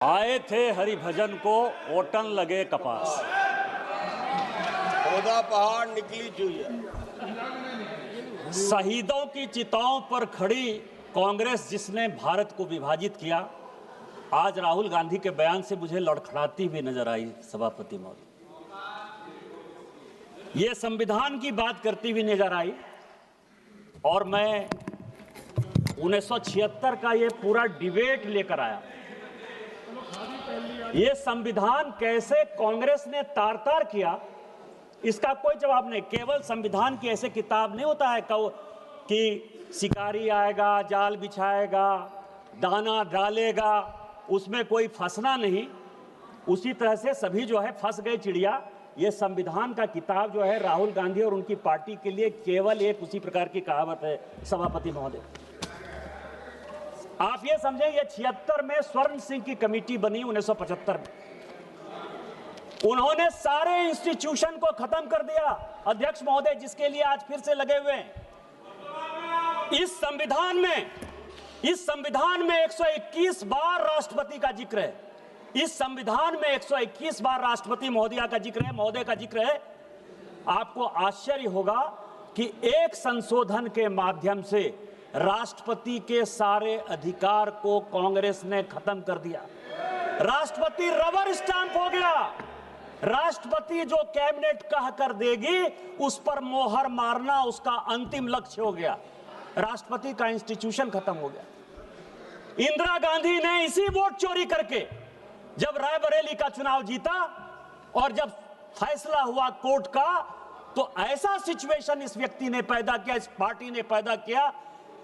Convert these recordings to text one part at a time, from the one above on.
आए थे हरिभजन को ओटन लगे कपास। पौधा पहाड़ निकली चुहिया। शहीदों की चिताओं पर खड़ी कांग्रेस जिसने भारत को विभाजित किया, आज राहुल गांधी के बयान से मुझे लड़खड़ाती हुई नजर आई। सभापति महोदय, ये संविधान की बात करती हुई नजर आई और मैं 1976 का ये पूरा डिबेट लेकर आया। ये संविधान कैसे कांग्रेस ने तार तार किया, इसका कोई जवाब नहीं। केवल संविधान की ऐसे किताब नहीं होता है कि शिकारी आएगा, जाल बिछाएगा, दाना डालेगा, उसमें कोई फंसना नहीं। उसी तरह से सभी जो है फंस गए चिड़िया। ये संविधान का किताब जो है राहुल गांधी और उनकी पार्टी के लिए केवल एक उसी प्रकार की कहावत है। सभापति महोदय, आप ये समझें, ये 76 में स्वर्ण सिंह की कमेटी बनी 1975 में। उन्होंने सारे इंस्टीट्यूशन को खत्म कर दिया, अध्यक्ष महोदय, जिसके लिए आज फिर से लगे हुए हैं। इस संविधान में 121 बार राष्ट्रपति का जिक्र है। इस संविधान में 121 बार राष्ट्रपति महोदय का जिक्र है, महोदय का जिक्र है। आपको आश्चर्य होगा कि एक संशोधन के माध्यम से राष्ट्रपति के सारे अधिकार को कांग्रेस ने खत्म कर दिया। राष्ट्रपति रबर स्टैंप हो गया। राष्ट्रपति जो कैबिनेट कह कर देगी उस पर मोहर मारना उसका अंतिम लक्ष्य हो गया। राष्ट्रपति का इंस्टीट्यूशन खत्म हो गया। इंदिरा गांधी ने इसी वोट चोरी करके जब रायबरेली का चुनाव जीता और जब फैसला हुआ कोर्ट का, तो ऐसा सिचुएशन इस व्यक्ति ने पैदा किया, इस पार्टी ने पैदा किया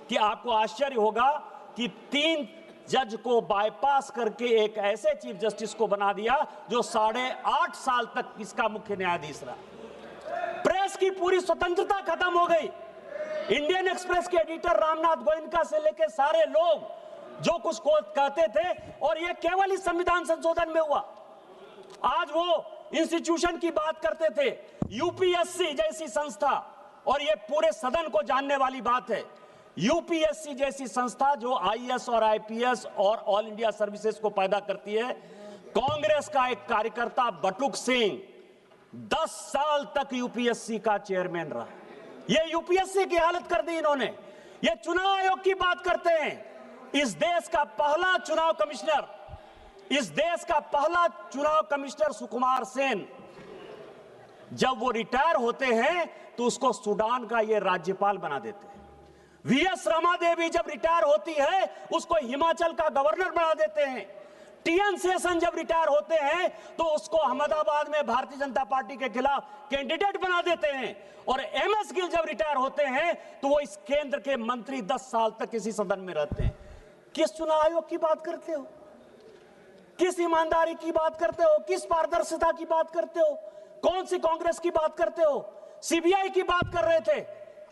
कि आपको आश्चर्य होगा कि 3 जज को बाईपास करके एक ऐसे चीफ जस्टिस को बना दिया जो 8.5 साल तक इसका मुख्य न्यायाधीश रहा। प्रेस की पूरी स्वतंत्रता खत्म हो गई। इंडियन एक्सप्रेस के एडिटर रामनाथ गोयनका से लेकर सारे लोग जो कुछ कहते थे, और यह केवल इस संविधान संशोधन में हुआ। आज वो इंस्टीट्यूशन की बात करते थे, यूपीएससी जैसी संस्था, और यह पूरे सदन को जानने वाली बात है। यूपीएससी जैसी संस्था जो आईएएस और आईपीएस और ऑल इंडिया सर्विसेज को पैदा करती है। कांग्रेस का एक कार्यकर्ता बटुक सिंह 10 साल तक यूपीएससी का चेयरमैन रहा। ये यूपीएससी की हालत कर दी इन्होंने। ये चुनाव आयोग की बात करते हैं। इस देश का पहला चुनाव कमिश्नर सुकुमार सेन, जब वो रिटायर होते हैं तो उसको सूडान का ये राज्यपाल बना देते हैं। वीएस रमा देवी जब रिटायर होती है उसको हिमाचल का गवर्नर बना देते हैं। टीएन शेषन जब रिटायर होते हैं तो उसको अहमदाबाद में भारतीय जनता पार्टी के खिलाफ कैंडिडेट बना देते हैं। और एमएस गिल जब रिटायर होते हैं तो वो इस केंद्र के मंत्री 10 साल तक इसी सदन में रहते हैं। किस चुनाव आयोग की बात करते हो? किस ईमानदारी की बात करते हो? किस पारदर्शिता की बात करते हो? कौन सी कांग्रेस की बात करते हो? सीबीआई की बात कर रहे थे।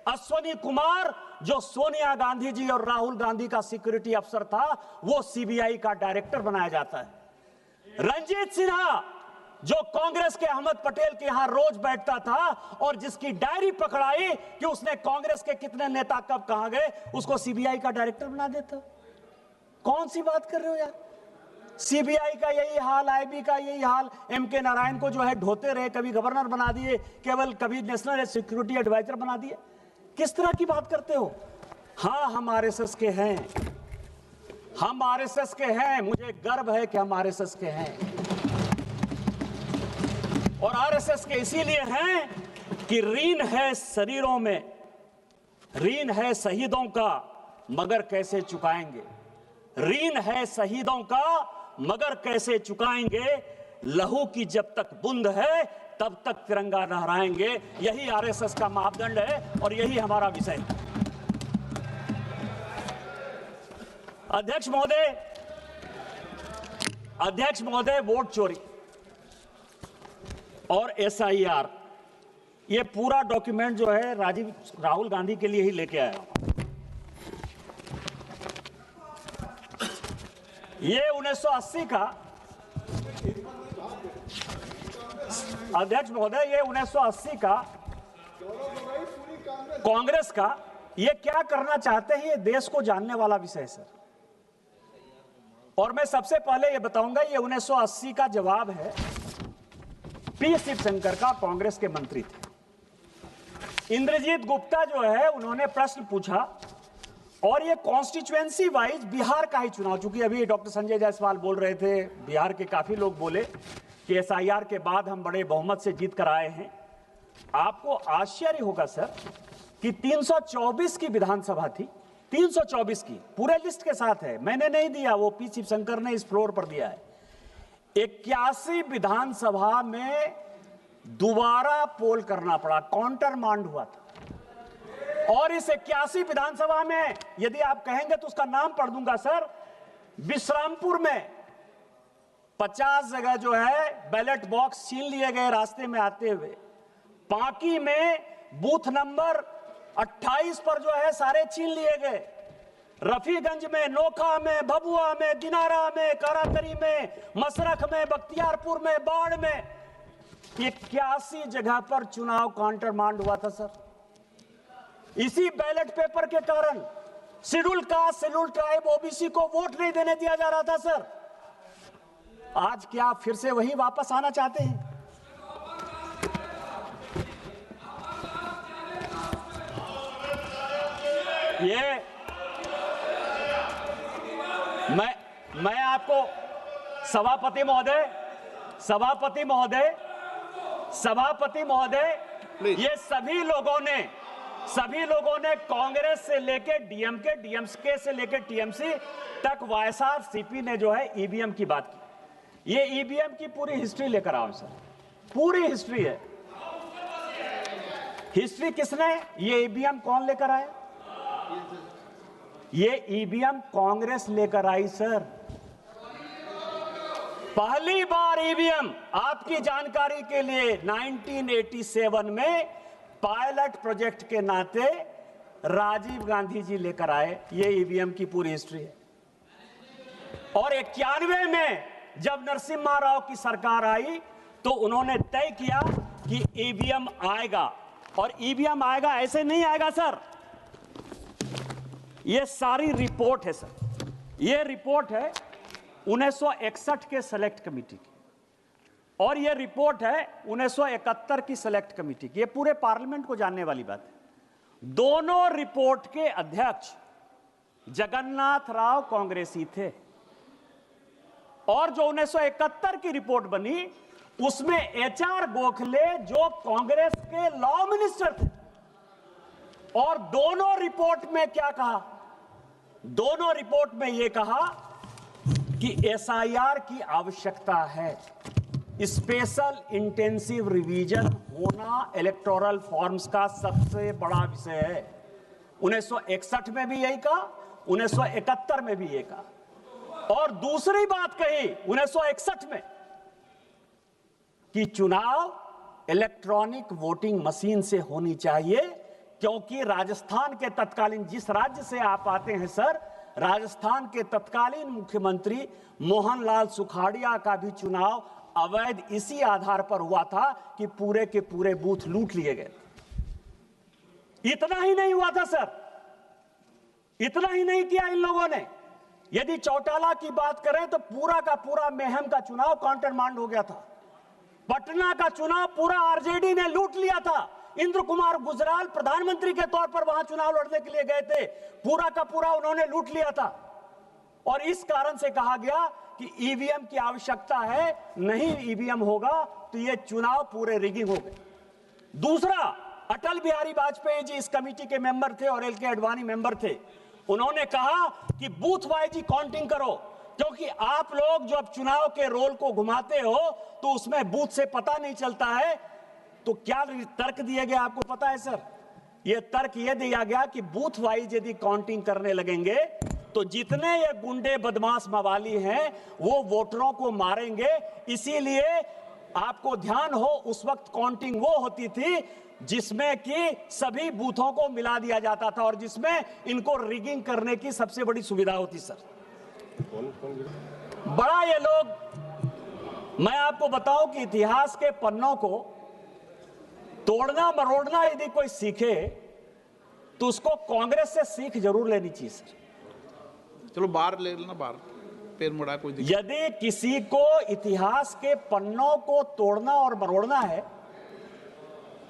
अश्वनी कुमार जो सोनिया गांधी जी और राहुल गांधी का सिक्योरिटी अफसर था, वो सीबीआई का डायरेक्टर बनाया जाता है। रंजीत सिन्हा जो कांग्रेस के अहमद पटेल के यहां रोज बैठता था और जिसकी डायरी पकड़ाई कि उसने कांग्रेस के कितने नेता कब कहां गए, उसको सीबीआई का डायरेक्टर बना देता। कौन सी बात कर रहे हो यार? सीबीआई का यही हाल, आईबी का यही हाल। एमके नारायण को जो है ढोते रहे, कभी गवर्नर बना दिए, केवल कभी नेशनल सिक्योरिटी एडवाइजर बना दिए। किस तरह की बात करते हो? हाँ, हम आरएसएस के हैं, हम आरएसएस के हैं। मुझे गर्व है कि हम आरएसएस के हैं, और आरएसएस के इसीलिए हैं कि ऋण है शरीरों में, ऋण है शहीदों का, मगर कैसे चुकाएंगे? ऋण है शहीदों का, मगर कैसे चुकाएंगे? लहू की जब तक बूंद है तब तक तिरंगा लहराएंगे। यही आरएसएस का मापदंड है और यही हमारा विषय है। अध्यक्ष महोदय, वोट चोरी और एसआईआर, ये पूरा डॉक्यूमेंट जो है राहुल गांधी के लिए ही लेके आया। ये 1980 का, अध्यक्ष महोदय, ये 1980 का कांग्रेस का, ये क्या करना चाहते हैं ये देश को जानने वाला विषय है सर। और मैं सबसे पहले ये बताऊंगा, ये 1980 का जवाब है। पी शिवशंकर का, कांग्रेस के मंत्री थे। इंद्रजीत गुप्ता जो है, उन्होंने प्रश्न पूछा और ये कॉन्स्टिट्यूएंसी वाइज बिहार का ही चुनाव, चूंकि अभी डॉक्टर संजय जायसवाल बोल रहे थे, बिहार के काफी लोग बोले कि एसआईआर के बाद हम बड़े बहुमत से जीत कर आए हैं। आपको आश्चर्य होगा सर कि 324 की विधानसभा थी, 324 की, पूरे लिस्ट के साथ है, मैंने नहीं दिया, वो पी शिवशंकर ने इस फ्लोर पर दिया है। 81 विधानसभा में दोबारा पोल करना पड़ा, काउंटर मांड हुआ था। और इस 81 विधानसभा में यदि आप कहेंगे तो उसका नाम पढ़ दूंगा सर। विश्रामपुर में 50 जगह जो है बैलेट बॉक्स छीन लिए गए रास्ते में आते हुए। पांकी में बूथ नंबर 28 पर जो है सारे छीन लिए गए। रफीगंज में, नोखा में, भभुआ में, दिनारा में, कारातरी में, मसरख में, बख्तियारपुर में, बाढ़ में 81 जगह पर चुनाव काउंटर मांड हुआ था सर। इसी बैलेट पेपर के कारण schedule caste, schedule tribe, OBC को वोट नहीं देने दिया जा रहा था सर। आज क्या फिर से वही वापस आना चाहते हैं? ये मैं आपको सभापति महोदय, ये सभी लोगों ने कांग्रेस से लेकर डीएमके से लेकर टीएमसी तक वाईएसआरसीपी ने जो है ईवीएम की बात की। ये ईवीएम की पूरी हिस्ट्री लेकर आओ सर, पूरी हिस्ट्री है। हिस्ट्री किसने, ये ईवीएम कौन लेकर आया? ये ईवीएम कांग्रेस लेकर आई सर। पहली बार ईवीएम, आपकी जानकारी के लिए, 1987 में पायलट प्रोजेक्ट के नाते राजीव गांधी जी लेकर आए। ये ईवीएम की पूरी हिस्ट्री है। और 91 में जब नरसिम्हा राव की सरकार आई तो उन्होंने तय किया कि ईवीएम आएगा। और ईवीएम आएगा, ऐसे नहीं आएगा सर। ये सारी रिपोर्ट है सर, ये रिपोर्ट है 1961 के सेलेक्ट कमेटी की, और ये रिपोर्ट है 1971 की सेलेक्ट कमेटी की। ये पूरे पार्लियामेंट को जानने वाली बात है। दोनों रिपोर्ट के अध्यक्ष जगन्नाथ राव कांग्रेसी थे। और जो 1971 की रिपोर्ट बनी उसमें एचआर गोखले जो कांग्रेस के लॉ मिनिस्टर थे। और दोनों रिपोर्ट में क्या कहा? दोनों रिपोर्ट में यह कहा कि एसआईआर की आवश्यकता है, स्पेशल इंटेंसिव रिवीजन होना इलेक्टोरल फॉर्म्स का सबसे बड़ा विषय है। 1961 में भी यही कहा, 1971 में भी यही कहा। और दूसरी बात कही 1961 में कि चुनाव इलेक्ट्रॉनिक वोटिंग मशीन से होनी चाहिए, क्योंकि राजस्थान के तत्कालीन, जिस राज्य से आप आते हैं सर, राजस्थान के तत्कालीन मुख्यमंत्री मोहनलाल सुखाड़िया का भी चुनाव अवैध इसी आधार पर हुआ था कि पूरे के पूरे बूथ लूट लिए गए। इतना ही नहीं हुआ था सर, इतना ही नहीं किया इन लोगों ने। यदि चौटाला की बात करें तो पूरा का पूरा मेहम का चुनाव काउंटर मांड हो गया था। पटना का चुनाव पूरा आरजेडी ने लूट लिया था। इंद्र कुमार गुजराल प्रधानमंत्री के तौर पर वहां चुनाव लड़ने के लिए गए थे, पूरा का पूरा उन्होंने लूट लिया था। और इस कारण से कहा गया कि ईवीएम की आवश्यकता है, नहीं ईवीएम होगा तो ये चुनाव पूरे रिगिंग हो गए। दूसरा, अटल बिहारी वाजपेयी जी इस कमेटी के मेंबर थे और एल.के. आडवाणी मेंबर थे। उन्होंने कहा कि बूथ वाइज ही काउंटिंग करो, क्योंकि आप लोग जब चुनाव के रोल को घुमाते हो तो उसमें बूथ से पता नहीं चलता है। तो क्या तर्क दिया गया आपको पता है सर? यह तर्क यह दिया गया कि बूथ वाइज यदि काउंटिंग करने लगेंगे तो जितने ये गुंडे बदमाश मवाली हैं वो वोटरों को मारेंगे। इसीलिए आपको ध्यान हो, उस वक्त काउंटिंग वो होती थी जिसमें कि सभी बूथों को मिला दिया जाता था और जिसमें इनको रिगिंग करने की सबसे बड़ी सुविधा होती सर। बड़ा ये लोग, मैं आपको बताऊं कि इतिहास के पन्नों को तोड़ना मरोड़ना यदि कोई सीखे तो उसको कांग्रेस से सीख जरूर लेनी चाहिए सर। चलो बाहर ले लेना, बाहर। पैर मुड़ा कोई दिक्कत। यदि किसी को इतिहास के पन्नों को तोड़ना और मरोड़ना है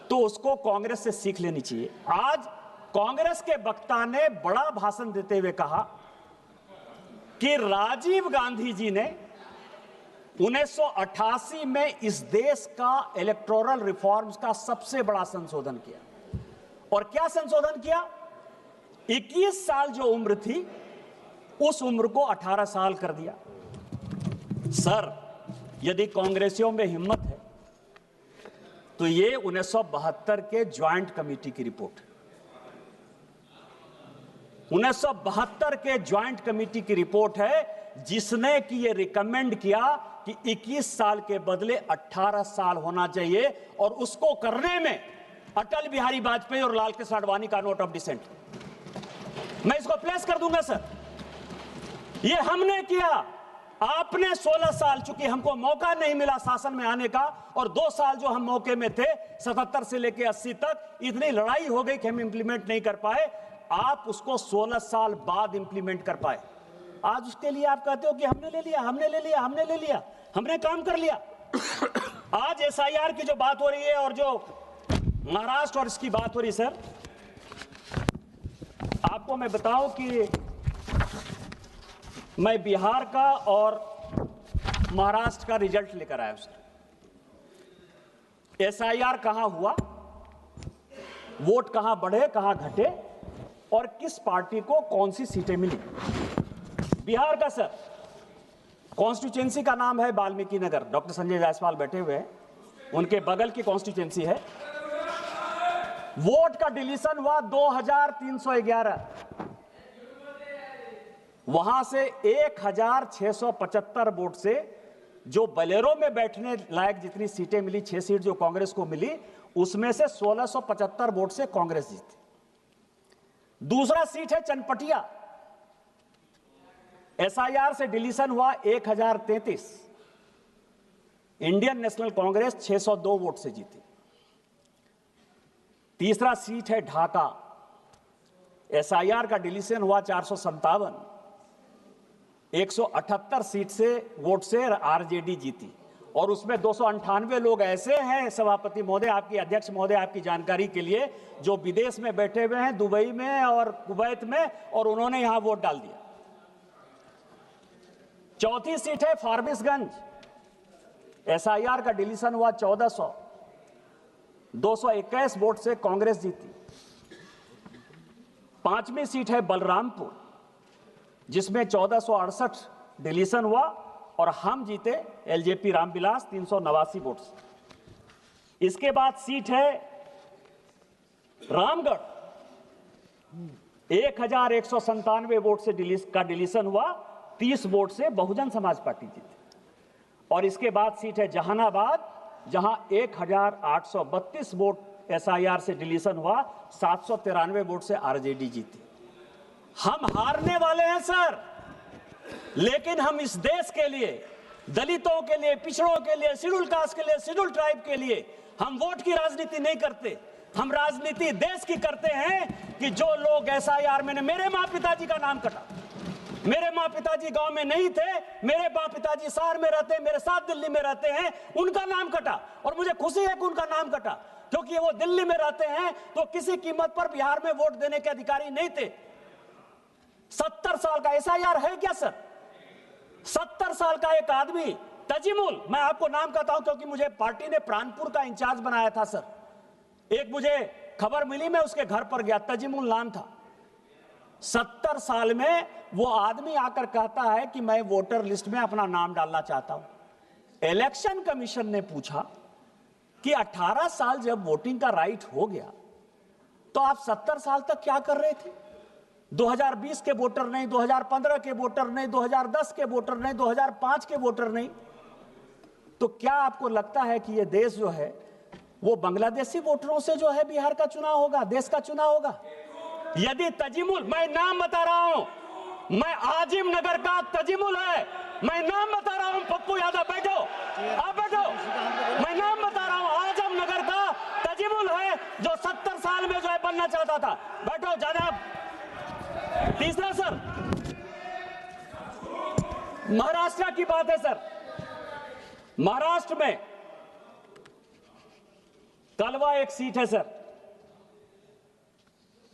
तो उसको कांग्रेस से सीख लेनी चाहिए। आज कांग्रेस के वक्ता ने बड़ा भाषण देते हुए कहा कि राजीव गांधी जी ने 1988 में इस देश का इलेक्टोरल रिफॉर्म्स का सबसे बड़ा संशोधन किया। और क्या संशोधन किया? 21 साल जो उम्र थी उस उम्र को 18 साल कर दिया। सर, यदि कांग्रेसियों में हिम्मत है तो ये 1972 के ज्वाइंट कमेटी की रिपोर्ट है। 1972 के ज्वाइंट कमेटी की रिपोर्ट है जिसने कि ये रिकमेंड किया कि 21 साल के बदले 18 साल होना चाहिए, और उसको करने में अटल बिहारी वाजपेयी और लाल कृष्ण आडवाणी का नोट ऑफ डिसेंट। मैं इसको प्लेस कर दूंगा सर। ये हमने किया। आपने 16 साल, चूंकि हमको मौका नहीं मिला शासन में आने का, और 2 साल जो हम मौके में थे 77 से लेकर 80 तक, इतनी लड़ाई हो गई कि हम इंप्लीमेंट नहीं कर पाए। आप उसको 16 साल बाद इंप्लीमेंट कर पाए। आज उसके लिए आप कहते हो कि हमने ले लिया, हमने ले लिया, हमने ले लिया, हमने काम कर लिया। आज एसआईआर की जो बात हो रही है और जो महाराष्ट्र और इसकी बात हो रही है, सर आपको मैं बताऊं कि मैं बिहार का और महाराष्ट्र का रिजल्ट लेकर आया हूं। एसआईआर कहां हुआ, वोट कहां बढ़े, कहां घटे, और किस पार्टी को कौन सी सीटें मिली। बिहार का सर कॉन्स्टिट्यूएंसी का नाम है वाल्मीकि नगर। डॉक्टर संजय जायसवाल बैठे हुए हैं, उनके बगल की कॉन्स्टिट्यूएंसी है। वोट का डिलीशन हुआ 2311। वहां से 1675 वोट से जो बलेरो में बैठने लायक जितनी सीटें मिली, 6 सीट जो कांग्रेस को मिली, उसमें से 1675 वोट से कांग्रेस जीती। दूसरा सीट है चनपटिया। एसआईआर से डिलीशन हुआ 1033। इंडियन नेशनल कांग्रेस 602 वोट से जीती। तीसरा सीट है ढाका। एसआईआर का डिलीशन हुआ 457। 178 सीट से वोट से आरजेडी जीती, और उसमें 298 लोग ऐसे हैं, सभापति महोदय, आपकी अध्यक्ष महोदय, आपकी जानकारी के लिए, जो विदेश में बैठे हुए हैं, दुबई में और कुवैत में, और उन्होंने यहां वोट डाल दिया। चौथी सीट है फारबिसगंज। एसआईआर का डिलीशन हुआ 1400। 221 वोट से कांग्रेस जीती। पांचवी सीट है बलरामपुर, जिसमें 1468 डिलीशन हुआ, और हम जीते एलजेपी रामविलास 389 वोट से। इसके बाद सीट है रामगढ़। 1197 वोट से डिलीशन हुआ, 30 वोट से बहुजन समाज पार्टी जीती। और इसके बाद सीट है जहानाबाद, जहां 1832 वोट एसआईआर से डिलीशन हुआ, 793 वोट से आरजेडी जीती। हम हारने वाले हैं सर, लेकिन हम इस देश के लिए, दलितों के लिए, पिछड़ों के लिए, शेड्यूल कास्ट के लिए, शेड्यूल ट्राइब के लिए हम वोट की राजनीति नहीं करते। हम राजनीति देश की करते हैं कि जो लोग एसआईआर में, मेरे माँ पिताजी का नाम कटा, मेरे माँ पिताजी गांव में नहीं थे, मेरे माँ पिताजी शहर में रहते हैं, मेरे साथ दिल्ली में रहते हैं, उनका नाम कटा, और मुझे खुशी है कि उनका नाम कटा, क्योंकि वो दिल्ली में रहते हैं तो किसी कीमत पर बिहार में वोट देने के अधिकारी नहीं थे। 70 साल का एसआईआर है क्या सर? 70 साल का एक आदमी तजीमुल, मैं आपको नाम कहता हूं क्योंकि मुझे पार्टी ने प्राणपुर का इंचार्ज बनाया था सर। एक मुझे खबर मिली, मैं उसके घर पर गया, तजीमुल नाम था। 70 साल में वो आदमी आकर कहता है कि मैं वोटर लिस्ट में अपना नाम डालना चाहता हूं। इलेक्शन कमीशन ने पूछा कि 18 साल जब वोटिंग का राइट हो गया तो आप 70 साल तक क्या कर रहे थे? 2020 के वोटर नहीं, 2015 के वोटर नहीं, 2010 के वोटर नहीं, 2005 के वोटर नहीं। तो क्या आपको लगता है कि ये देश जो है वो बांग्लादेशी वोटरों से जो है बिहार का चुनाव होगा, देश का चुनाव होगा? यदि तजीमुल, मैं नाम बता रहा हूं, मैं आजिम नगर का तजीमुल है, मैं नाम बता रहा हूं, पप्पू यादव बैठो, आप बैठो, मैं नाम बता रहा हूं, आजम नगर का तजीमुल है जो 70 साल में जो है बनना चाहता था। बैठो जनाब। तीसरा सर, महाराष्ट्र की बात है सर। महाराष्ट्र में कलवा एक सीट है सर,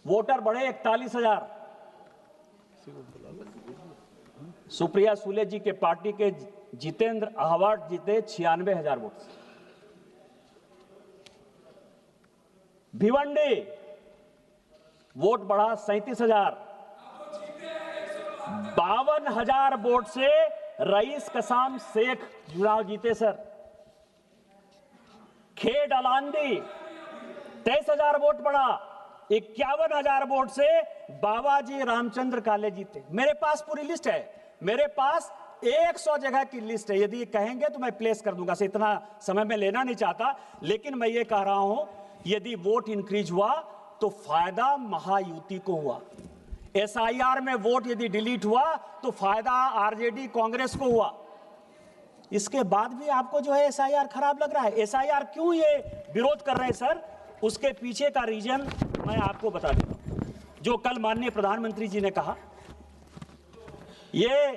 वोटर बढ़े 41,000। सुप्रिया सुले जी के पार्टी के जितेंद्र अहवाट जीते 96,000 वोट से। भिवंडी वोट बढ़ा 37,000। 52,000 वोट से रईस कसाम शेख चुनाव जीते सर। खेड अलांदी 23,000 वोट बढ़ा, 51,000 वोट से बाबाजी रामचंद्र काले जीते। मेरे पास पूरी लिस्ट है, मेरे पास 100 जगह की लिस्ट है। यदि कहेंगे तो मैं प्लेस कर दूंगा, इतना समय में लेना नहीं चाहता, लेकिन मैं ये कह रहा हूं यदि वोट इंक्रीज हुआ तो फायदा महायुति को हुआ। एसआईआर में वोट यदि डिलीट हुआ तो फायदा आरजेडी कांग्रेस को हुआ। इसके बाद भी आपको जो है एसआईआर खराब लग रहा है। एसआईआर क्यों ये विरोध कर रहे हैं सर, उसके पीछे का रीजन मैं आपको बता देता हूं। जो कल माननीय प्रधानमंत्री जी ने कहा, ये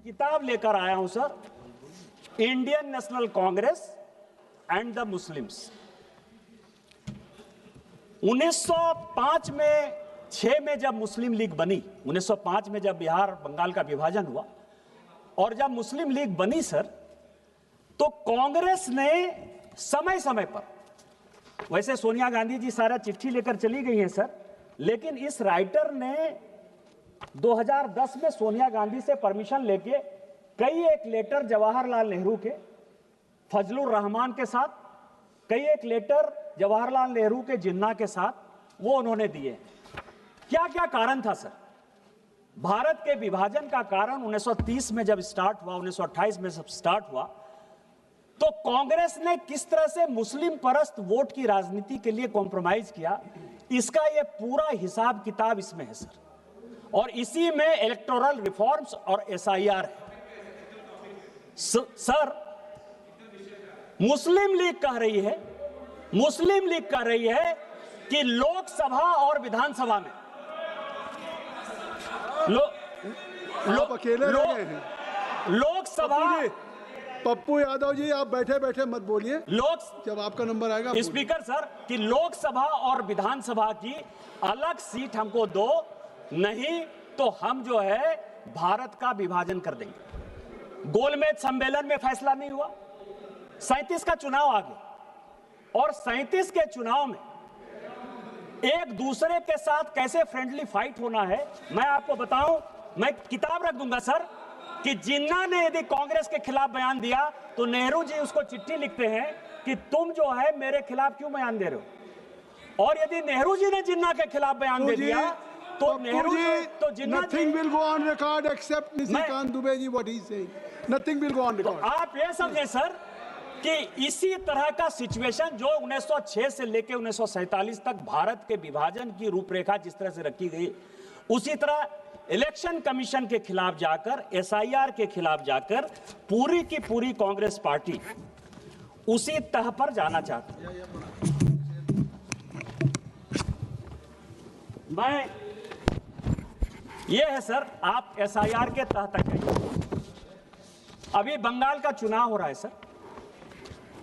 किताब लेकर आया हूं sir, Indian national Congress and the Muslims. 1905 में 6 में जब मुस्लिम लीग बनी, 1905 में जब बिहार बंगाल का विभाजन हुआ और जब मुस्लिम लीग बनी सर, तो कांग्रेस ने समय समय पर, वैसे सोनिया गांधी जी सारा चिट्ठी लेकर चली गई हैं सर, लेकिन इस राइटर ने 2010 में सोनिया गांधी से परमिशन लेके कई एक लेटर जवाहरलाल नेहरू के, फजलुर रहमान के साथ, कई एक लेटर जवाहरलाल नेहरू के जिन्ना के साथ वो उन्होंने दिए। क्या क्या कारण था सर? भारत के विभाजन का कारण 1930 में जब स्टार्ट हुआ, 1928 में जब स्टार्ट हुआ, तो कांग्रेस ने किस तरह से मुस्लिम परस्त वोट की राजनीति के लिए कॉम्प्रोमाइज किया, इसका यह पूरा हिसाब किताब इसमें है सर। और इसी में इलेक्टोरल रिफॉर्म्स और एसआईआर है सर। मुस्लिम लीग कह रही है कि लोकसभा और विधानसभा में अकेले रह गए हैं। लोकसभा, पप्पू यादव जी आप बैठे बैठे मत बोलिए, जब आपका नंबर आएगा स्पीकर सर, कि लोकसभा और विधानसभा की अलग सीट हमको दो, नहीं तो हम जो है भारत का विभाजन कर देंगे। गोलमेज सम्मेलन में फैसला नहीं हुआ, 37 का चुनाव आ गया और 37 के चुनाव में एक दूसरे के साथ कैसे फ्रेंडली फाइट होना है मैं आपको बताऊं। मैं किताब रख दूंगा सर कि जिन्ना ने यदि कांग्रेस के खिलाफ बयान दिया तो नेहरू जी उसको चिट्ठी लिखते हैं कि तुम जो है मेरे खिलाफ क्यों बयान दे रहे हो, और यदि नेहरू जी ने जिन्ना के खिलाफ बयान दे दिया तो नेहरू जी तो Jinnah nothing will go on record except Nishikant Dubey ji what he is saying, nothing will go on record. आप ये समझे सर कि इसी तरह का सिचुएशन जो 1906 से लेकर 1947 तक भारत के विभाजन की रूपरेखा जिस तरह से रखी गई, उसी तरह इलेक्शन कमीशन के खिलाफ जाकर, एसआईआर के खिलाफ जाकर पूरी की पूरी कांग्रेस पार्टी उसी तह पर जाना चाहती है। मैं ये है सर, आप एसआईआर के तह तक जाइए। अभी बंगाल का चुनाव हो रहा है सर,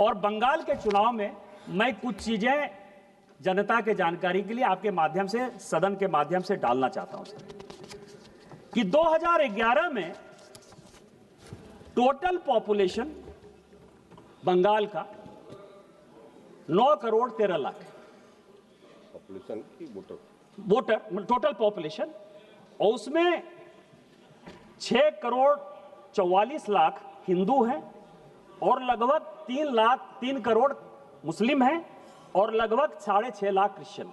और बंगाल के चुनाव में मैं कुछ चीजें जनता के जानकारी के लिए आपके माध्यम से, सदन के माध्यम से डालना चाहता हूं सर, कि 2011 में टोटल पॉपुलेशन बंगाल का 9 करोड़ 13 लाख पॉपुलेशन की वोटर टोटल पॉपुलेशन, और उसमें 6 करोड़ 44 लाख हिंदू हैं और लगभग 3 करोड़ मुस्लिम हैं और लगभग 6.5 लाख क्रिश्चियन।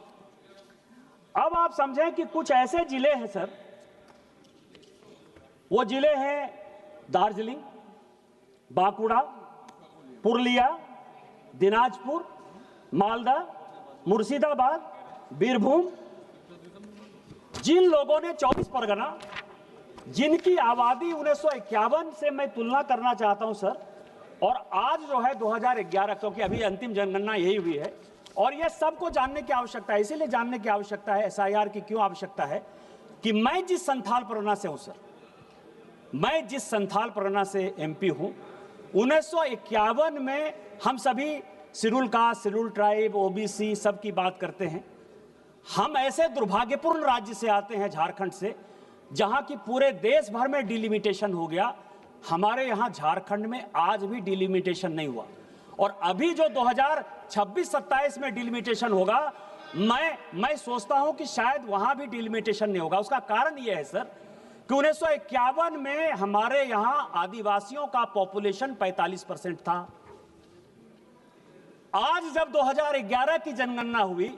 अब आप समझें कि कुछ ऐसे जिले हैं सर, वो जिले हैं दार्जिलिंग, बांकुड़ा, पुरुलिया, दिनाजपुर, मालदा, मुर्शिदाबाद, बीरभूम, जिन लोगों ने 24 परगना, जिनकी आबादी 1951 से मैं तुलना करना चाहता हूं सर, और आज जो है 2011, क्योंकि अभी अंतिम जनगणना यही हुई है, और यह सबको जानने की आवश्यकता है। इसीलिए जानने की आवश्यकता है एसआईआर की क्यों आवश्यकता है कि मैं जिस संथाल परगना से हूं सर, मैं जिस संथाल परगना से एमपी हूं, 1951 में हम सभी schedule caste, schedule tribe, OBC सब की बात करते हैं। हम ऐसे दुर्भाग्यपूर्ण राज्य से आते हैं, झारखंड से, जहां की पूरे देश भर में डिलिमिटेशन हो गया। हमारे यहां झारखंड में आज भी डिलिमिटेशन नहीं हुआ, और अभी जो 2026-27 में डिलिमिटेशन होगा, मैं सोचता हूं कि शायद वहां भी डिलिमिटेशन नहीं होगा। उसका कारण यह है सर कि 1951 में हमारे यहां आदिवासियों का पॉपुलेशन 45% था। आज जब 2011 की जनगणना हुई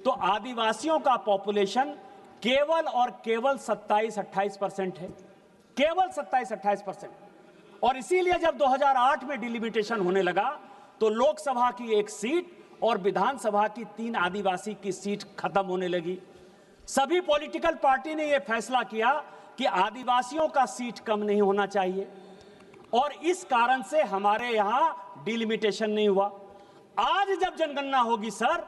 तो आदिवासियों का पॉपुलेशन केवल और केवल 27-28% है, केवल 27-28%। और इसीलिए जब 2008 में डिलिमिटेशन होने लगा तो लोकसभा की 1 सीट और विधानसभा की 3 आदिवासी की सीट खत्म होने लगी। सभी पॉलिटिकल पार्टी ने यह फैसला किया कि आदिवासियों का सीट कम नहीं होना चाहिए, और इस कारण से हमारे यहां डिलिमिटेशन नहीं हुआ। आज जब जनगणना होगी सर,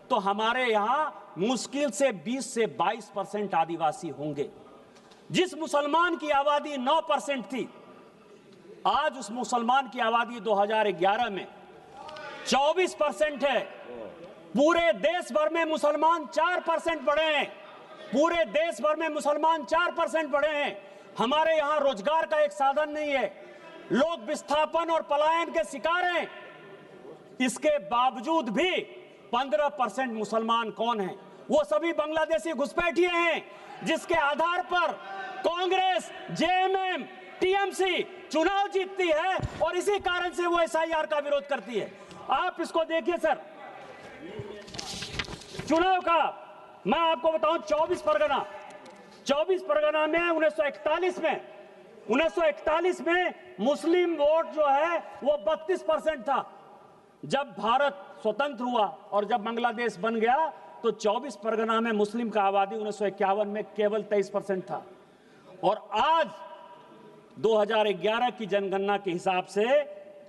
तो हमारे यहां मुश्किल से 20 से 22% आदिवासी होंगे। जिस मुसलमान की आबादी 9% थी, आज उस मुसलमान की आबादी 2011 में 24% है। पूरे देश भर में मुसलमान 4% बढ़े हैं, पूरे देश भर में मुसलमान 4% बढ़े हैं। हमारे यहां रोजगार का एक साधन नहीं है, लोग विस्थापन और पलायन के शिकार हैं। इसके बावजूद भी 15% मुसलमान कौन हैं? वो सभी बांग्लादेशी घुसपैठिए हैं, जिसके आधार पर कांग्रेस, जेएमएम, टीएमसी चुनाव जीतती है, और इसी कारण से वो एसआईआर का विरोध करती है। आप इसको देखिए सर, चुनाव का मैं आपको बताऊं, 24 परगना में 1941 में मुस्लिम वोट जो है वो 32% था। जब भारत स्वतंत्र हुआ और जब बांग्लादेश बन गया तो 24 परगना में मुस्लिम का आबादी 1951 में केवल 23% था, और आज 2011 की जनगणना के हिसाब से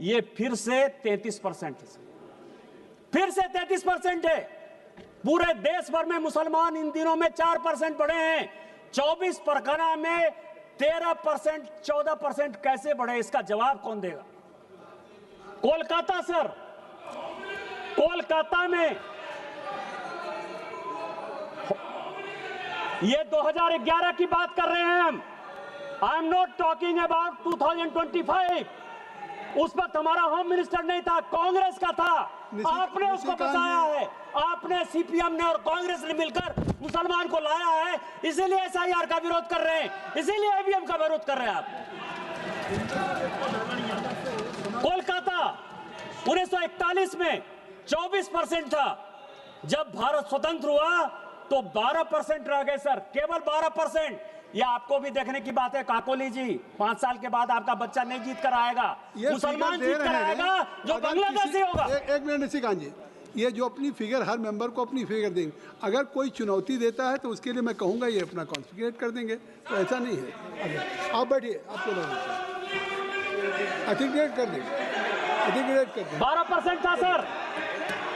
ये फिर से 33% है, फिर से 33% है। पूरे देश भर में मुसलमान इन दिनों में 4% बढ़े हैं, 24 परगना में 13%, 14% कैसे बढ़े? इसका जवाब कौन देगा? कोलकाता सर, कोलकाता में ये 2011 की बात कर रहे हैं हम। I am not talking about 2025। उस वक्त हमारा होम मिनिस्टर नहीं था, कांग्रेस का था। आपने उसको बचाया है, आपने, सीपीएम ने और कांग्रेस ने मिलकर मुसलमान को लाया है, इसीलिए एसआईआर का विरोध कर रहे हैं, इसीलिए ईवीएम का विरोध कर रहे हैं आप। कोलकाता 1941 में 24% था, जब भारत स्वतंत्र हुआ तो 12% रह गए सर, केवल 12%। यह आपको भी देखने की बात है काकोली जी, 5 साल के बाद आपका बच्चा नहीं जीत कर आएगा, मुसलमान जीत कर आएगा जो बांग्लादेशी होगा। एक मिनट निशिकांत जी, ये जो अपनी फिगर, हर मेंबर को अपनी फिगर देंगे, अगर कोई चुनौती देता है तो उसके लिए मैं कहूंगा ये अपना कॉन्फिगरेट कर देंगे, तो ऐसा नहीं है। आप बैठिए, आपको आर्टिकुलेट कर देंगे, आर्टिकुलेट कर देंगे। 12% था सर,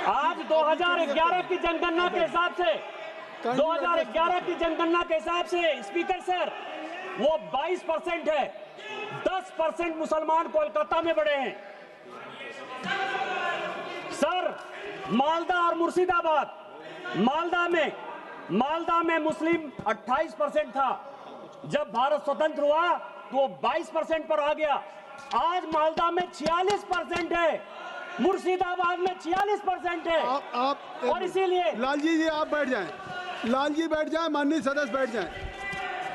आज 2011 की जनगणना के हिसाब से, 2011 की जनगणना के हिसाब से स्पीकर सर वो 22% है। 10% मुसलमान कोलकाता में बढ़े हैं सर। मालदा और मुर्शिदाबाद, मालदा में मुस्लिम 28% था, जब भारत स्वतंत्र हुआ तो 22% पर आ गया। आज मालदा में 46% है, मुर्शिदाबाद में 46% है। आप और इसीलिए लालजी जी आप बैठ जाएं, लालजी बैठ जाएं, माननीय सदस्य बैठ जाएं।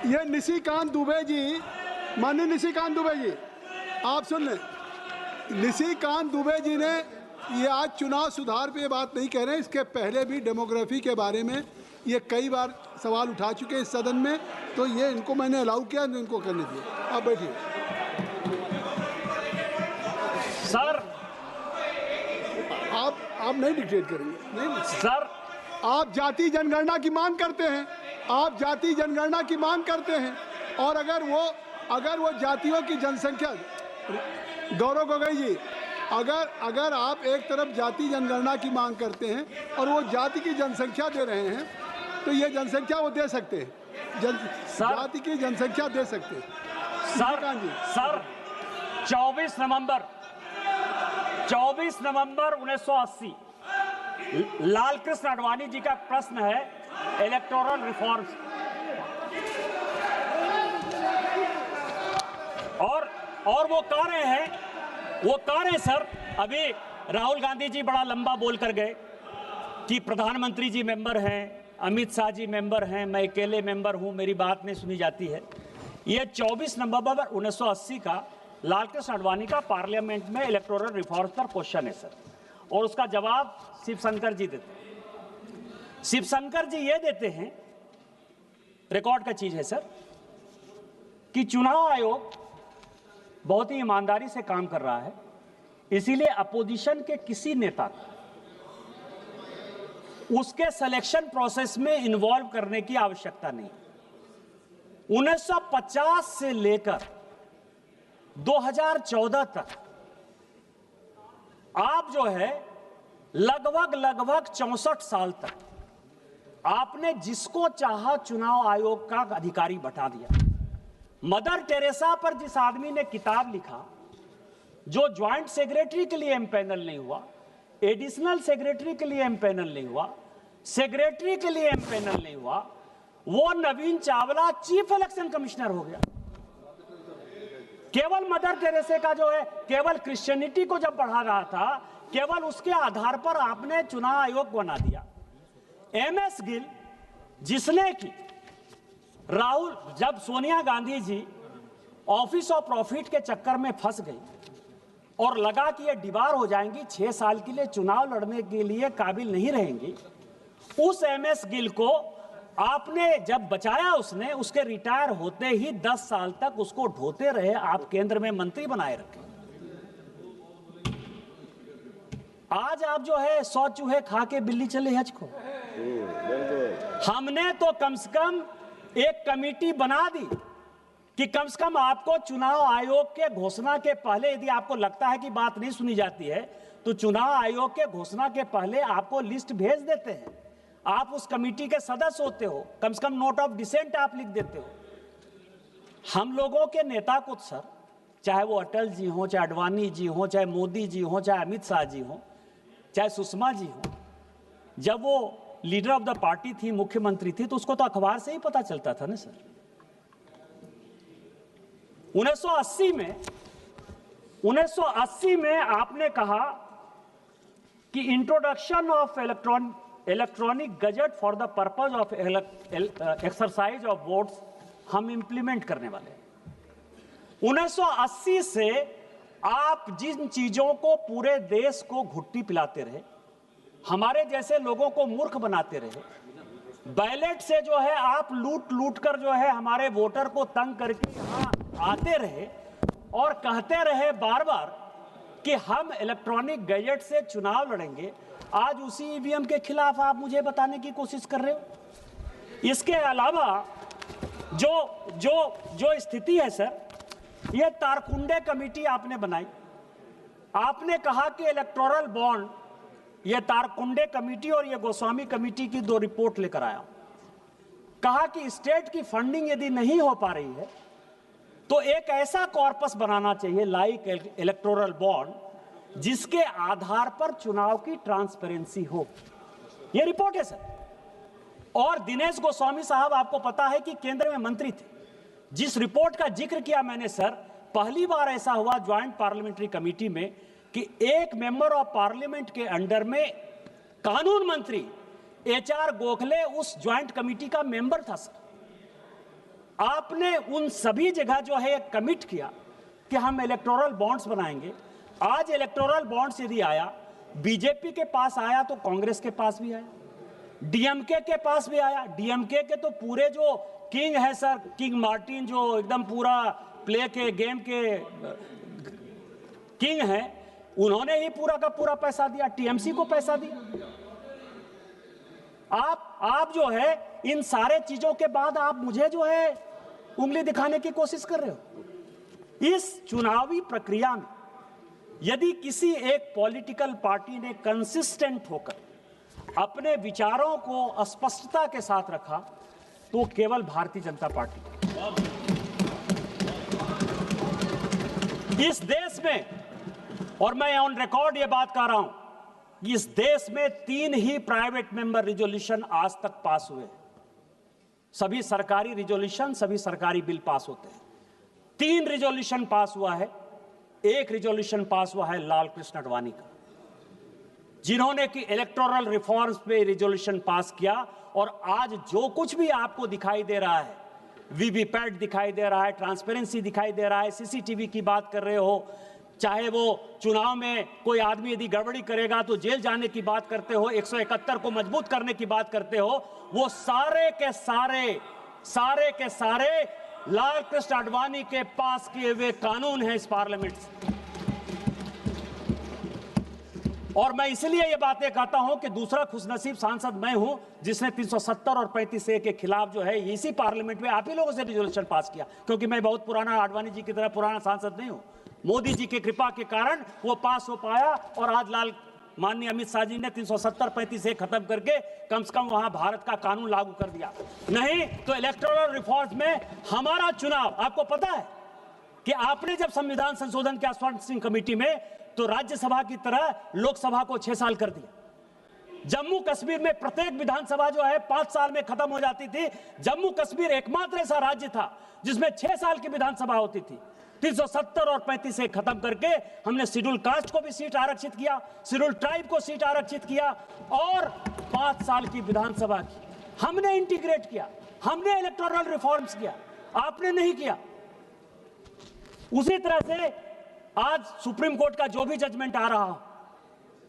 ये निशिकांत दुबे जी, माननीय निशिकांत दुबे जी आप सुन लें। निशिकांत दुबे जी ने ये आज चुनाव सुधार पे बात नहीं कह रहे हैं, इसके पहले भी डेमोग्राफी के बारे में ये कई बार सवाल उठा चुके हैं इस सदन में, तो ये इनको मैंने अलाउ किया, तो इनको करने दिए। आप बैठिए सर। आप नहीं डिक्टेट करेंगे, नहीं सर। आप जाति जनगणना की मांग करते हैं, आप जाति जनगणना की मांग करते हैं, और अगर वो जातियों की जनसंख्या, गौरव गोगोई जी, अगर आप एक तरफ जाति जनगणना की मांग करते हैं और वो जाति की जनसंख्या दे रहे हैं, तो ये जनसंख्या वो दे सकते हैं, जाति की जनसंख्या दे सकते हैं। निशिकांत जी। सर 24 नवंबर 1980 लाल कृष्ण आडवाणी जी का प्रश्न है इलेक्टोरल रिफॉर्म्स, और वो कह रहे हैं सर, अभी राहुल गांधी जी बड़ा लंबा बोल कर गए कि प्रधानमंत्री जी मेंबर हैं, अमित शाह जी मेंबर हैं, मैं अकेले मेंबर हूं, मेरी बात नहीं सुनी जाती है। ये 24 नवंबर 1980 का लाल कृष्ण आडवाणी का पार्लियामेंट में इलेक्टोरल रिफॉर्म्स पर क्वेश्चन है सर, और उसका जवाब शिवशंकर जी देते हैं। शिवशंकर जी ये देते हैं, रिकॉर्ड का चीज है सर, कि चुनाव आयोग बहुत ही ईमानदारी से काम कर रहा है, इसीलिए अपोजिशन के किसी नेता को उसके सिलेक्शन प्रोसेस में इन्वॉल्व करने की आवश्यकता नहीं। 1950 से लेकर 2014 तक आप जो है लगभग 64 साल तक आपने जिसको चाहा चुनाव आयोग का अधिकारी बैठा दिया। मदर टेरेसा पर जिस आदमी ने किताब लिखा, जो ज्वाइंट सेक्रेटरी के लिए एमपैनल नहीं हुआ, एडिशनल सेक्रेटरी के लिए एमपैनल नहीं हुआ, सेक्रेटरी के लिए एमपैनल नहीं हुआ, वो नवीन चावला चीफ इलेक्शन कमिश्नर हो गया। केवल मदर टेरेसा का जो है, केवल क्रिश्चियनिटी को जब बढ़ा रहा था, केवल उसके आधार पर आपने चुनाव आयोग बना दिया। एमएस गिल, जिसने की राहुल, जब Sonia Gandhi ji office of profit के चक्कर में फंस गई और लगा कि ये दीवार हो जाएंगी, 6 साल के लिए चुनाव लड़ने के लिए काबिल नहीं रहेंगी, उस एमएस गिल को आपने जब बचाया, उसने उसके रिटायर होते ही 10 साल तक उसको ढोते रहे, आप केंद्र में मंत्री बनाए रखे। आज आप जो है 100 चूहे खा के बिल्ली चले हज को। हमने तो कम से कम एक कमेटी बना दी कि कम से कम आपको चुनाव आयोग के घोषणा के पहले, यदि आपको लगता है कि बात नहीं सुनी जाती है, तो चुनाव आयोग के घोषणा के पहले आपको लिस्ट भेज देते हैं, आप उस कमेटी के सदस्य होते हो, कम से कम नोट ऑफ डिसेंट आप लिख देते हो। हम लोगों के नेता को सर, चाहे वो अटल जी हो, चाहे आडवाणी जी हो, चाहे मोदी जी हो, चाहे अमित शाह जी हो, चाहे सुषमा जी हो, जब वो लीडर ऑफ द पार्टी थी, मुख्यमंत्री थी, तो उसको तो अखबार से ही पता चलता था ना सर। 1980 में आपने कहा कि introduction of electronic gadget for the purpose of exercise of votes हम इंप्लीमेंट करने वाले हैं। 1980 से आप जिन चीजों को पूरे देश को घुट्टी पिलाते रहे, हमारे जैसे लोगों को मूर्ख बनाते रहे, बैलेट से जो है आप लूट कर जो है हमारे वोटर को तंग करके यहां आते रहे और कहते रहे बार बार कि हम इलेक्ट्रॉनिक गैजेट से चुनाव लड़ेंगे, आज उसी ईवीएम के खिलाफ आप मुझे बताने की कोशिश कर रहे हो। इसके अलावा जो स्थिति है सर, ये तारकुंडे कमेटी आपने बनाई, आपने कहा कि इलेक्टोरल बॉन्ड, ये तारकुंडे कमेटी और ये गोस्वामी कमेटी की 2 रिपोर्ट लेकर आया, कहा कि स्टेट की फंडिंग यदि नहीं हो पा रही है तो एक ऐसा कॉर्पस बनाना चाहिए लाइक इलेक्टोरल बॉन्ड, जिसके आधार पर चुनाव की ट्रांसपेरेंसी हो। यह रिपोर्ट है सर। और दिनेश गोस्वामी साहब, आपको पता है कि केंद्र में मंत्री थे। जिस रिपोर्ट का जिक्र किया मैंने सर, पहली बार ऐसा हुआ ज्वाइंट पार्लियामेंट्री कमेटी में कि एक मेंबर ऑफ पार्लियामेंट के अंडर में कानून मंत्री HR गोखले उस ज्वाइंट कमेटी का मेंबर था सर। आपने उन सभी जगह जो है कमिट किया कि हम इलेक्टोरल बॉन्ड्स बनाएंगे। आज इलेक्टोरल बॉन्ड्स यदि आया, बीजेपी के पास आया तो कांग्रेस के पास भी आया, डीएमके के पास भी आया। डीएमके के तो पूरे जो किंग है सर, किंग मार्टिन, जो एकदम पूरा प्ले के गेम के किंग है, उन्होंने ही पूरा का पूरा पैसा दिया, टीएमसी को पैसा दिया। आप जो है इन सारे चीजों के बाद आप मुझे जो है उंगली दिखाने की कोशिश कर रहे हो। इस चुनावी प्रक्रिया में यदि किसी एक पॉलिटिकल पार्टी ने कंसिस्टेंट होकर अपने विचारों को स्पष्टता के साथ रखा, तो केवल भारतीय जनता पार्टी। इस देश में, और मैं ऑन रिकॉर्ड ये बात कह रहा हूं, इस देश में 3 ही प्राइवेट मेंबर रिजोल्यूशन आज तक पास हुए। सभी सरकारी रिजोल्यूशन, सभी सरकारी बिल पास होते हैं। 3 रिजोल्यूशन पास हुआ है। एक रिजोल्यूशन पास हुआ है लाल कृष्ण आडवाणी का, जिन्होंने कि इलेक्टोरल रिफॉर्म्स पे रिजोल्यूशन पास किया। और आज जो कुछ भी आपको दिखाई दे रहा है, वीवीपैट दिखाई दे रहा है, ट्रांसपेरेंसी दिखाई दे रहा है, सीसीटीवी की बात कर रहे हो, चाहे वो चुनाव में कोई आदमी यदि गड़बड़ी करेगा तो जेल जाने की बात करते हो, 171 को मजबूत करने की बात करते हो, वो सारे के सारे लाल कृष्ण आडवाणी के पास किए हुए कानून हैं इस पार्लियामेंट से। और मैं इसलिए ये बातें कहता हूं कि दूसरा खुशनसीब सांसद मैं हूं जिसने 370 और 35A के खिलाफ जो है इसी पार्लियामेंट में आप ही लोगों से रिजोल्यूशन पास किया, क्योंकि मैं बहुत पुराना आडवाणी जी की तरह पुराना सांसद नहीं हूं। मोदी जी की कृपा के कारण वो पास हो पाया और आज माननीय अमित शाह जी ने 370-35A खत्म करके कम से कम वहां भारत का कानून लागू कर दिया। नहीं तो इलेक्टोरल रिफॉर्म्स में हमारा चुनाव, आपको पता है कि आपने जब संविधान संशोधन किया स्वास्थ्य कमेटी में, तो राज्यसभा की तरह लोकसभा को 6 साल कर दिया। जम्मू कश्मीर में प्रत्येक विधानसभा जो है 5 साल में खत्म हो जाती थी। जम्मू कश्मीर एकमात्र ऐसा राज्य था जिसमें 6 साल की विधानसभा होती थी। 370 और 35A खत्म करके हमने शेड्यूल कास्ट को भी सीट आरक्षित किया, शेड्यूल ट्राइब को सीट आरक्षित किया और 5 साल की विधानसभा की हमने इंटीग्रेट किया, हमने इलेक्टोरल रिफॉर्म्स किया, आपने नहीं किया। उसी तरह से आज सुप्रीम कोर्ट का जो भी जजमेंट आ रहा हो,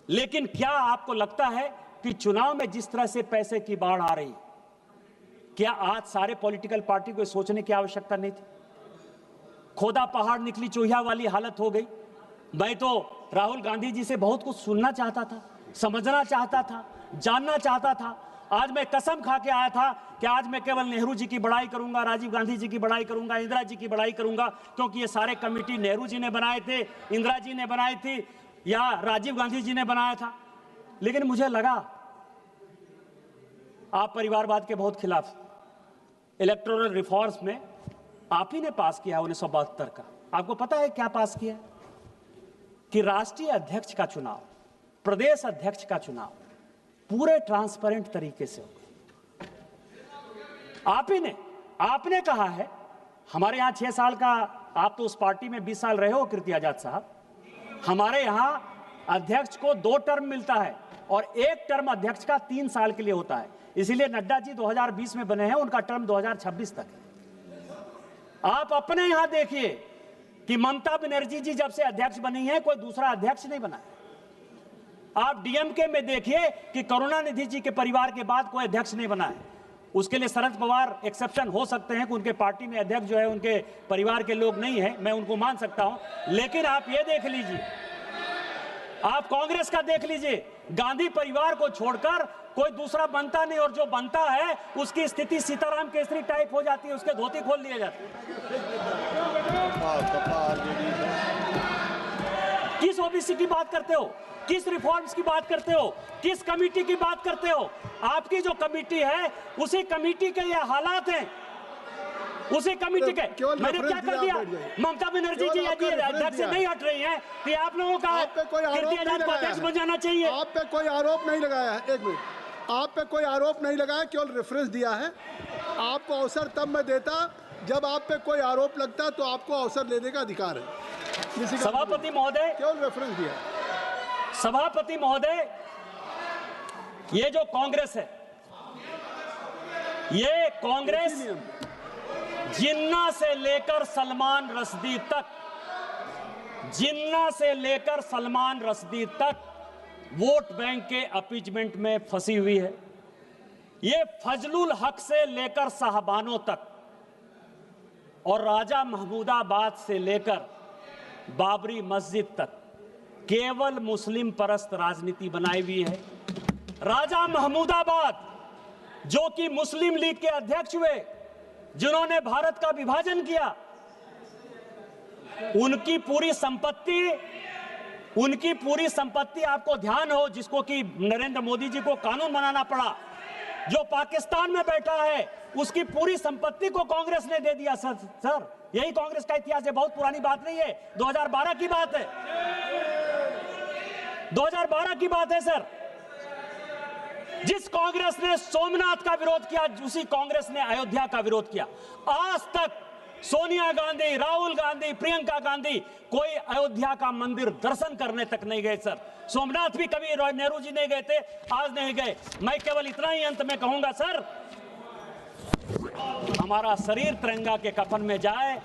लेकिन क्या आपको लगता है कि चुनाव में जिस तरह से पैसे की बाढ़ आ रही, क्या आज सारे पॉलिटिकल पार्टी को सोचने की आवश्यकता नहीं थी? खोदा पहाड़ निकली चूहिया वाली हालत हो गई। मैं तो राहुल गांधी जी से बहुत कुछ सुनना चाहता था, समझना चाहता था, जानना चाहता था। आज मैं कसम खा के आया था कि आज मैं केवल नेहरू जी की बड़ाई करूंगा, राजीव गांधी जी की बड़ाई करूंगा, इंदिरा जी की बड़ाई करूंगा, क्योंकि ये सारे कमेटी नेहरू जी ने बनाए थे, इंदिरा जी ने बनाई थी या राजीव गांधी जी ने बनाया था। लेकिन मुझे लगा आप परिवारवाद के बहुत खिलाफ। इलेक्टोरल रिफॉर्म्स में आप ही ने पास किया 1972 का। आपको पता है क्या पास किया? कि राष्ट्रीय अध्यक्ष का चुनाव, प्रदेश अध्यक्ष का चुनाव पूरे ट्रांसपेरेंट तरीके से हो। आप ही ने, आपने कहा है, हमारे यहां 6 साल का, आप तो उस पार्टी में 20 साल रहे हो कीर्ति आजाद साहब, हमारे यहां अध्यक्ष को 2 टर्म मिलता है और 1 टर्म अध्यक्ष का 3 साल के लिए होता है। इसीलिए नड्डा जी 2020 में बने हैं, उनका टर्म 2026 तक है। आप अपने यहां देखिए कि ममता बनर्जी जी जब से अध्यक्ष बनी है, कोई दूसरा अध्यक्ष नहीं बना है। आप डीएमके में देखिए कि करुणानिधि जी के परिवार के बाद कोई अध्यक्ष नहीं बना है। उसके लिए शरद पवार एक्सेप्शन हो सकते हैं कि उनके पार्टी में अध्यक्ष जो है उनके परिवार के लोग नहीं है, मैं उनको मान सकता हूं। लेकिन आप ये देख लीजिए, आप कांग्रेस का देख लीजिए, गांधी परिवार को छोड़कर कोई दूसरा बनता नहीं, और जो बनता है उसकी स्थिति सीताराम केसरी टाइप हो जाती है, उसके धोती खोल लिए जाते हैं। किस ओबीसी की बात करते हो? किस रिफॉर्म्स की बात करते हो? किस कमेटी की बात करते हो? आपकी जो कमेटी है उसी कमेटी के ये हालात हैं, उसी कमिटी के। मैंने क्या कर दिया? ममता बनर्जी जी यदि अध्यक्ष से नहीं हट रही हैं तो आप लोगों का कीर्ति आजाद को अध्यक्ष बन जाना चाहिए। आप पे कोई आरोप नहीं लगाया है, एक मिनट, आप पे कोई आरोप नहीं लगाया, केवल रेफरेंस दिया है। आपको अवसर तब मैं देता जब आप पे कोई आरोप लगता, तो आपको अवसर लेने का अधिकार है। सभापति महोदय, केवल रेफरेंस दिया। सभापति महोदय, ये जो कांग्रेस है, ये कांग्रेस जिन्ना से लेकर सलमान रश्दी तक, जिन्ना से लेकर सलमान रश्दी तक वोट बैंक के अपीजमेंट में फंसी हुई है। ये फजलुल हक से लेकर साहबानों तक और राजा महमूदाबाद से लेकर बाबरी मस्जिद तक केवल मुस्लिम परस्त राजनीति बनाई हुई है। राजा महमूदाबाद जो कि मुस्लिम लीग के अध्यक्ष हुए, जिन्होंने भारत का विभाजन किया, उनकी पूरी संपत्ति आपको ध्यान हो, जिसको कि नरेंद्र मोदी जी को कानून बनाना पड़ा, जो पाकिस्तान में बैठा है, उसकी पूरी संपत्ति को कांग्रेस ने दे दिया। सर यही कांग्रेस का इतिहास है, बहुत पुरानी बात नहीं है, 2012 की बात है, 2012 की बात है सर। जिस कांग्रेस ने सोमनाथ का विरोध किया, उसी कांग्रेस ने अयोध्या का विरोध किया। आज तक सोनिया गांधी, राहुल गांधी, प्रियंका गांधी कोई अयोध्या का मंदिर दर्शन करने तक नहीं गए सर। सोमनाथ भी कभी नेहरू जी नहीं गए थे, आज नहीं गए। मैं केवल इतना ही अंत में कहूंगा सर, हमारा शरीर तिरंगा के कफन में जाए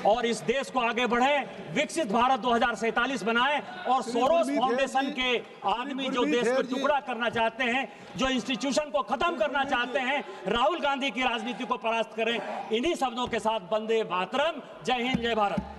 और इस देश को आगे बढ़े, विकसित भारत 2047 बनाए और सोरोस फाउंडेशन के आदमी जो देश को टुकड़ा करना चाहते हैं, जो इंस्टीट्यूशन को खत्म करना चाहते हैं, राहुल गांधी की राजनीति को परास्त करें। इन्हीं शब्दों के साथ वंदे मातरम। जय हिंद, जय भारत।